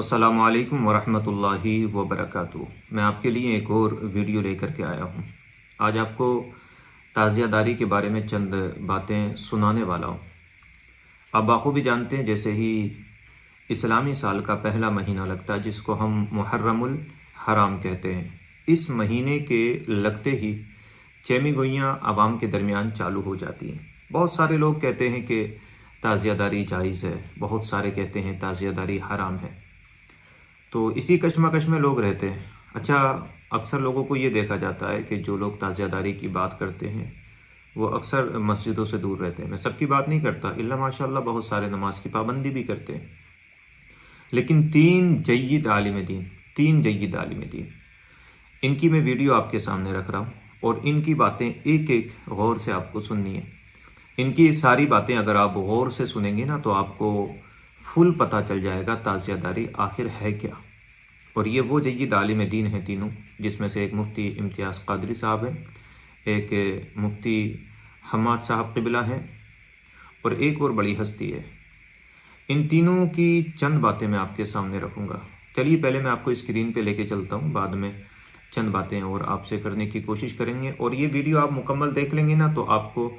السلام علیکم ورحمۃ اللہ وبرکاتہ۔ میں آپ کے لیے ایک اور ویڈیو لے کر کے آیا ہوں۔ آج آپ کو تعزیہ داری کے بارے میں چند باتیں سنانے والا ہوں۔ آپ بخوبی جانتے ہیں جیسے ہی اسلامی سال کا پہلا مہینہ لگتا ہے جس کو ہم محرم الحرام کہتے ہیں، اس مہینے کے لگتے ہی چیمی گوئیاں عوام کے درمیان چالو ہو جاتی ہیں۔ بہت سارے لوگ کہتے ہیں کہ تعزیہ داری جائز ہے، بہت سارے کہتے ہیں تعزیہ داری حرام ہے، تو اسی کشمکش میں لوگ رہتے ہیں۔ اچھا، اکثر لوگوں کو یہ دیکھا جاتا ہے کہ جو لوگ تعزیہ داری کی بات کرتے ہیں وہ اکثر مسجدوں سے دور رہتے ہیں۔ میں سب کی بات نہیں کرتا، الا ماشاء اللہ بہت سارے نماز کی پابندی بھی کرتے ہیں، لیکن تین جید عالم دین ان کی میں ویڈیو آپ کے سامنے رکھ رہا ہوں، اور ان کی باتیں ایک ایک غور سے آپ کو سننی ہے۔ ان کی ساری باتیں اگر آپ غور سے سنیں گے نا تو آپ کو فل پتہ چل جائے گا تعزیہ داری آخر ہے کیا۔ اور یہ وہ جید عالم دین ہیں تینوں، جس میں سے ایک مفتی امتیاز قادری صاحب ہیں، ایک مفتی حماد صاحب قبلہ ہیں، اور ایک اور بڑی ہستی ہے۔ ان تینوں کی چند باتیں میں آپ کے سامنے رکھوں گا۔ چلیے پہلے میں آپ کو اسکرین پہ لے کے چلتا ہوں، بعد میں چند باتیں اور آپ سے کرنے کی کوشش کریں گے، اور یہ ویڈیو آپ مکمل دیکھ لیں گے نا تو آپ کو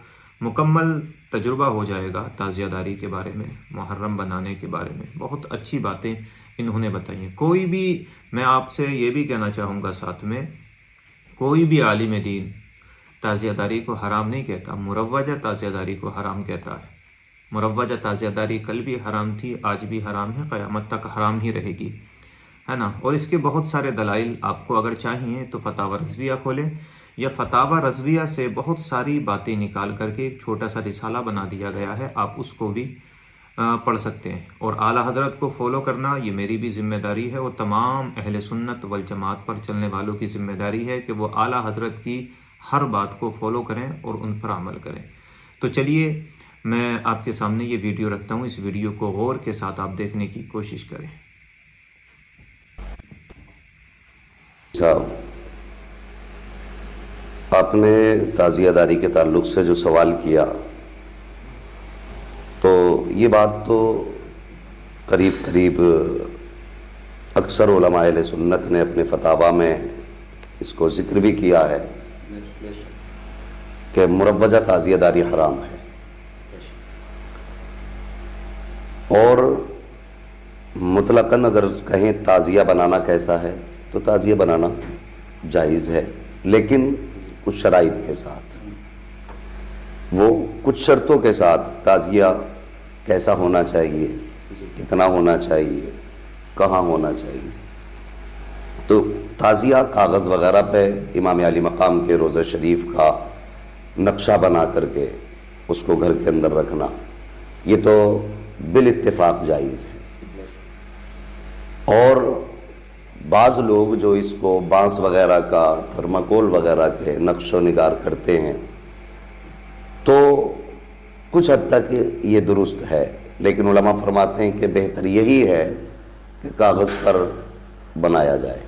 مکمل تجربہ ہو جائے گا تعزیہ داری کے بارے میں، محرم بنانے کے بارے میں۔ بہت اچھی باتیں انہوں نے بتائی ہیں۔ کوئی بھی، میں آپ سے یہ بھی کہنا چاہوں گا ساتھ میں، کوئی بھی عالم دین تعزیہ داری کو حرام نہیں کہتا، مروجہ تعزیہ داری کو حرام کہتا ہے۔ مروجہ تعزیہ داری کل بھی حرام تھی، آج بھی حرام ہے، قیامت تک حرام ہی رہے گی، ہے نا۔ اور اس کے بہت سارے دلائل آپ کو اگر چاہیے تو فتاوی رضویہ کھولیں، یا فتاوی رضویہ سے بہت ساری باتیں نکال کر کے ایک چھوٹا سا رسالہ بنا دیا گیا ہے، آپ اس کو بھی پڑھ سکتے ہیں۔ اور اعلیٰ حضرت کو فالو کرنا یہ میری بھی ذمہ داری ہے، اور تمام اہل سنت والجماعت پر چلنے والوں کی ذمہ داری ہے کہ وہ اعلیٰ حضرت کی ہر بات کو فالو کریں اور ان پر عمل کریں۔ تو چلیے میں آپ کے سامنے یہ ویڈیو رکھتا ہوں، اس ویڈیو کو غور کے ساتھ آپ دیکھنے کی کوشش کریں۔ صاحب، آپ نے تعزیہ داری کے تعلق سے جو سوال کیا، تو یہ بات تو قریب اکثر علماء اہل سنت نے اپنے فتاویٰ میں اس کو ذکر بھی کیا ہے کہ مروجہ تعزیہ داری حرام ہے، اور مطلقاً اگر کہیں تعزیہ بنانا کیسا ہے تو تعزیہ بنانا جائز ہے، لیکن کچھ شرائط کے ساتھ، وہ کچھ شرطوں کے ساتھ۔ تعزیہ کیسا ہونا چاہیے، کتنا ہونا چاہیے، کہاں ہونا چاہیے۔ تو تعزیہ کاغذ وغیرہ پہ امام علی مقام کے روضہ شریف کا نقشہ بنا کر کے اس کو گھر کے اندر رکھنا، یہ تو بالاتفاق جائز ہے۔ اور بعض لوگ جو اس کو بانس وغیرہ کا، تھرماکول وغیرہ کے نقش و نگار کرتے ہیں، تو کچھ حد تک یہ درست ہے، لیکن علماء فرماتے ہیں کہ بہتر یہی ہے کہ کاغذ پر بنایا جائے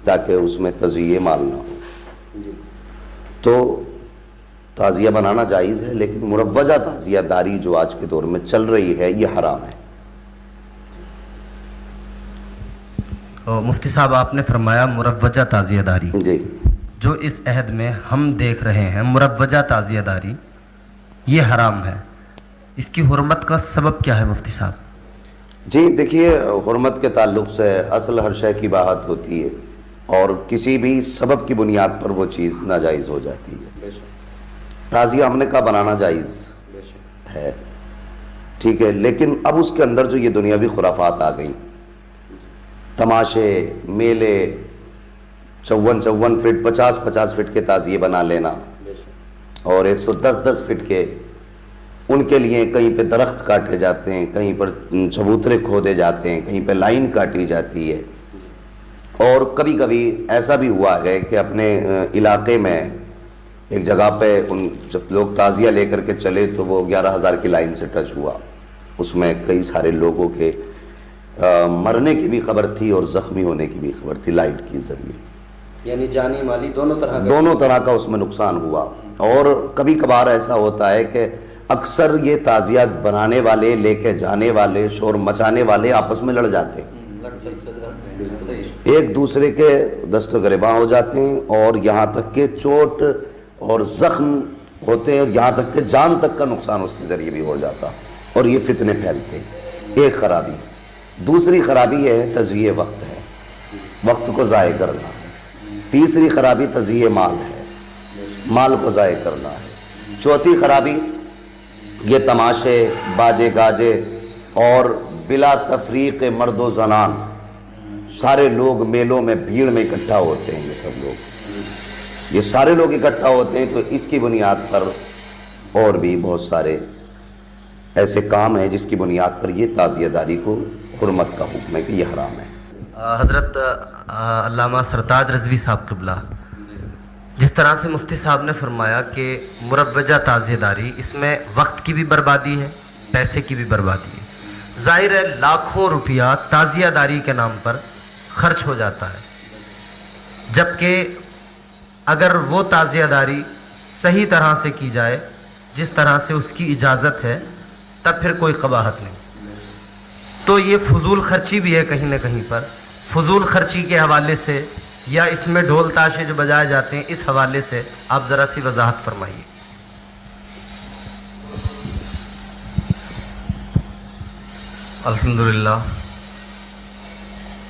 تاکہ اس میں تزیہ مال نہ ہو۔ تو تعزیہ بنانا جائز ہے، لیکن مروجہ تعزیہ داری جو آج کے دور میں چل رہی ہے یہ حرام ہے۔ مفتی صاحب، آپ نے فرمایا مروجہ تعزیہ داری، جی، جو اس عہد میں ہم دیکھ رہے ہیں مروجہ تعزیہ داری، یہ حرام ہے، اس کی حرمت کا سبب کیا ہے مفتی صاحب؟ جی دیکھیے، حرمت کے تعلق سے اصل ہر شے کی بات ہوتی ہے، اور کسی بھی سبب کی بنیاد پر وہ چیز ناجائز ہو جاتی ہے۔ تعزیہ ہم نے کہا بنانا جائز ہے، ٹھیک ہے، لیکن اب اس کے اندر جو یہ دنیاوی خرافات آ گئیں، تماشے، میلے، 54 فٹ 50 فٹ کے تعزیے بنا لینا، اور 110 فٹ کے، ان کے لیے کہیں پہ درخت کاٹے جاتے ہیں، کہیں پر چبوترے کھودے جاتے ہیں، کہیں پہ لائن کاٹی جاتی ہے۔ اور کبھی کبھی ایسا بھی ہوا ہے کہ اپنے علاقے میں ایک جگہ پہ جب لوگ تعزیہ لے کر کے چلے تو وہ 11,000 کی لائن سے ٹچ ہوا، اس میں کئی سارے لوگوں کے مرنے کی بھی خبر تھی اور زخمی ہونے کی بھی خبر تھی لائٹ کے ذریعے، یعنی جانی مالی دونوں طرح کا اس میں نقصان ہوا۔ اور کبھی کبھار ایسا ہوتا ہے کہ اکثر یہ تعزیہ بنانے والے، لے کے جانے والے، شور مچانے والے آپس میں لڑ جاتے ہیں، ایک دوسرے کے دست و گریباں ہو جاتے ہیں اور یہاں تک کہ چوٹ اور زخم ہوتے ہیں اور یہاں تک کہ جان تک کا نقصان اس کے ذریعے بھی ہو جاتا اور یہ فتنے پھیلتے ہیں. ایک خرابی. دوسری خرابی یہ ہے تضییع وقت ہے, وقت کو ضائع کرنا. تیسری خرابی تضییع مال ہے, مال کو ضائع کرنا ہے. چوتھی خرابی یہ تماشے, باجے گاجے اور بلا تفریق مرد و زنان سارے لوگ میلوں میں بھیڑ میں اکٹھا ہوتے ہیں. یہ سب لوگ, یہ سارے لوگ اکٹھا ہوتے ہیں تو اس کی بنیاد پر اور بھی بہت سارے ایسے کام ہیں جس کی بنیاد پر یہ تعزیہ داری کو حرمت کا حکم ہے کہ یہ حرام ہے. حضرت علامہ سرتاج رضوی صاحب قبلہ, جس طرح سے مفتی صاحب نے فرمایا کہ مروجہ تعزیہ داری, اس میں وقت کی بھی بربادی ہے, پیسے کی بھی بربادی ہے. ظاہر ہے لاکھوں روپیہ تعزیہ داری کے نام پر خرچ ہو جاتا ہے, جبکہ اگر وہ تعزیہ داری صحیح طرح سے کی جائے جس طرح سے اس کی اجازت ہے تب پھر کوئی قباحت نہیں. تو یہ فضول خرچی بھی ہے کہیں نہ کہیں پر. فضول خرچی کے حوالے سے یا اس میں ڈھول تاشے جو بجائے جاتے ہیں اس حوالے سے آپ ذرا سی وضاحت فرمائیے. الحمدللہ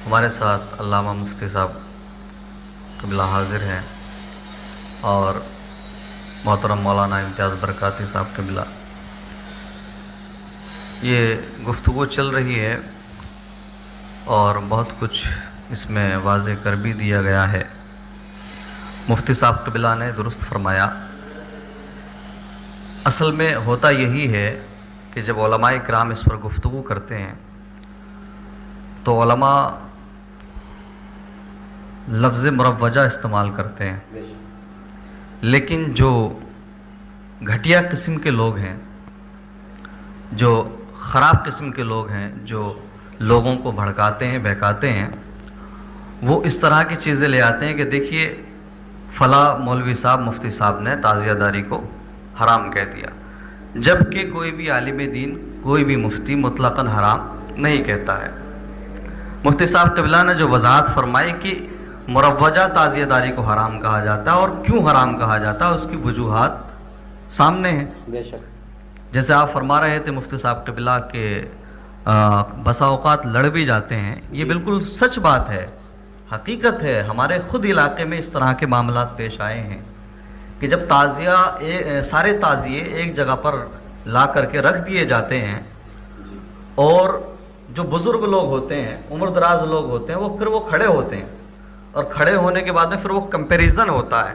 ہمارے ساتھ علامہ مفتی صاحب قبلہ حاضر ہیں اور محترم مولانا امتیاز برکاتی صاحب قبلہ. یہ گفتگو چل رہی ہے اور بہت کچھ اس میں واضح کر بھی دیا گیا ہے. مفتی صاحب قبلہ نے درست فرمایا. اصل میں ہوتا یہی ہے کہ جب علماء کرام اس پر گفتگو کرتے ہیں تو علماء لفظ مروجہ استعمال کرتے ہیں, لیکن جو گھٹیا قسم کے لوگ ہیں, جو خراب قسم کے لوگ ہیں, جو لوگوں کو بھڑکاتے ہیں, بہکاتے ہیں, وہ اس طرح کی چیزیں لے آتے ہیں کہ دیکھیے فلاں مولوی صاحب, مفتی صاحب نے تعزیہ داری کو حرام کہہ دیا, جبکہ کوئی بھی عالم دین, کوئی بھی مفتی مطلقاً حرام نہیں کہتا ہے. مفتی صاحب قبلہ نے جو وضاحت فرمائی کہ مروجہ تعزیہ داری کو حرام کہا جاتا ہے اور کیوں حرام کہا جاتا ہے, اس کی وجوہات سامنے ہیں. بے شک. جیسے آپ فرما رہے تھے مفتی صاحب قبلہ کہ بسا اوقات لڑ بھی جاتے ہیں, یہ بالکل سچ بات ہے, حقیقت ہے. ہمارے خود علاقے میں اس طرح کے معاملات پیش آئے ہیں کہ جب تعزیہ سارے تعزیے ایک جگہ پر لا کر کے رکھ دیے جاتے ہیں اور جو بزرگ لوگ ہوتے ہیں, عمر دراز لوگ ہوتے ہیں, پھر وہ کھڑے ہوتے ہیں اور کھڑے ہونے کے بعد میں پھر وہ کمپیریزن ہوتا ہے,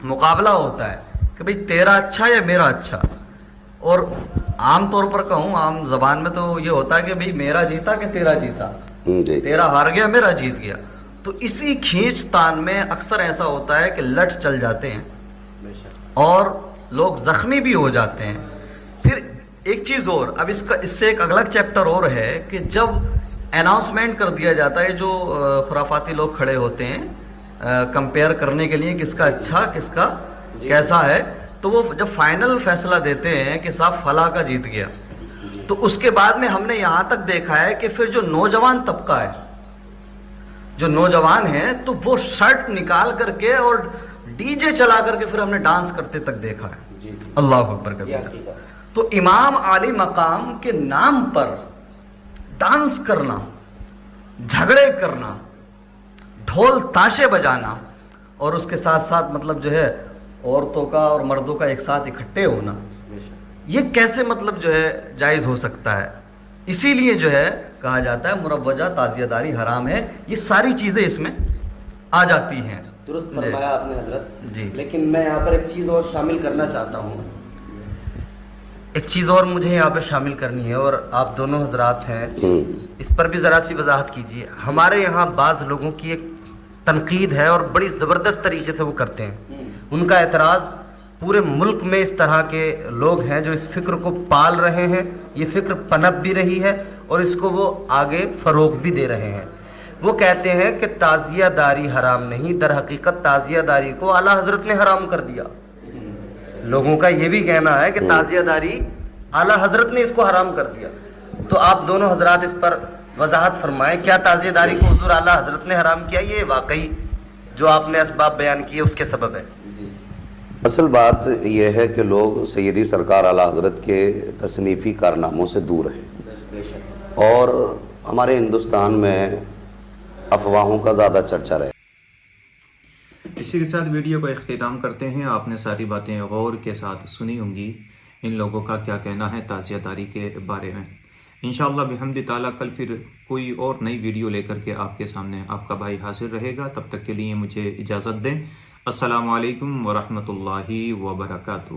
مقابلہ ہوتا ہے کہ بھئی تیرا اچھا یا میرا اچھا. اور عام طور پر کہوں, عام زبان میں تو یہ ہوتا ہے کہ بھئی میرا جیتا کہ تیرا جیتا, تیرا ہار گیا میرا جیت گیا. تو اسی کھینچ تان میں اکثر ایسا ہوتا ہے کہ لٹ چل جاتے ہیں اور لوگ زخمی بھی ہو جاتے ہیں. پھر ایک چیز اور, اب اس سے ایک اگلا چیپٹر اور ہے کہ جب اناؤنسمنٹ کر دیا جاتا ہے, جو خرافاتی لوگ کھڑے ہوتے ہیں کمپیئر کرنے کے لیے کس کا اچھا کس کا کیسا ہے, تو وہ جب فائنل فیصلہ دیتے ہیں کہ صاحب فلاں کا جیت گیا, تو اس کے بعد میں ہم نے یہاں تک دیکھا ہے کہ پھر جو نوجوان طبقہ ہے, جو نوجوان ہیں, تو وہ شرٹ نکال کر کے اور ڈی جے چلا کر کے پھر ہم نے ڈانس کرتے تک دیکھا ہے. اللہ اکبر کبیرہ. تو امام عالی مقام کے نام پر ڈانس کرنا, جھگڑے کرنا, ڈھول تاشے بجانا اور اس کے ساتھ ساتھ مطلب جو ہے عورتوں کا اور مردوں کا ایک ساتھ اکٹھے ہونا, یہ کیسے مطلب جو ہے جائز ہو سکتا ہے؟ اسی لیے جو ہے کہا جاتا ہے مروجہ تعزیہ داری حرام ہے. یہ ساری چیزیں اس میں آ جاتی ہیں. درست فرمایا آپ نے حضرت جی. لیکن میں یہاں پر ایک چیز اور شامل کرنا چاہتا ہوں. ایک چیز اور مجھے یہاں پہ شامل کرنی ہے اور آپ دونوں حضرات ہیں, اس پر بھی ذرا سی وضاحت کیجیے. ہمارے یہاں بعض لوگوں کی ایک تنقید ہے اور بڑی زبردست طریقے سے وہ کرتے ہیں. ان کا اعتراض پورے ملک میں اس طرح کے لوگ ہیں جو اس فکر کو پال رہے ہیں, یہ فکر پنپ بھی رہی ہے اور اس کو وہ آگے فروغ بھی دے رہے ہیں. وہ کہتے ہیں کہ تعزیہ داری حرام نہیں, در حقیقت تعزیہ داری کو اعلیٰ حضرت نے حرام کر دیا. لوگوں کا یہ بھی کہنا ہے کہ تعزیہ داری اعلیٰ حضرت نے اس کو حرام کر دیا. تو آپ دونوں حضرات اس پر وضاحت فرمائیں کیا تعزیہ داری کو حضور اعلیٰ حضرت نے حرام کیا، یہ واقعی جو آپ نے اسباب بیان کیے اس کے سبب ہے؟ اصل بات یہ ہے کہ لوگ سیدی سرکار اعلیٰ حضرت کے تصنیفی کارناموں سے دور ہیں، اور ہمارے ہندوستان میں افواہوں کا زیادہ چرچا رہے۔ اسی کے ساتھ ویڈیو کو اختتام کرتے ہیں۔ آپ نے ساری باتیں غور کے ساتھ سنی ہوں گی، ان لوگوں کا کیا کہنا ہے تعزیہ داری کے بارے میں۔ انشاءاللہ بحمد تعالیٰ کل پھر کوئی اور نئی ویڈیو لے کر کے آپ کے سامنے آپ کا بھائی حاضر رہے گا۔ تب تک کے لیے مجھے اجازت دیں۔ السلام علیکم ورحمۃ اللہ وبرکاتہ۔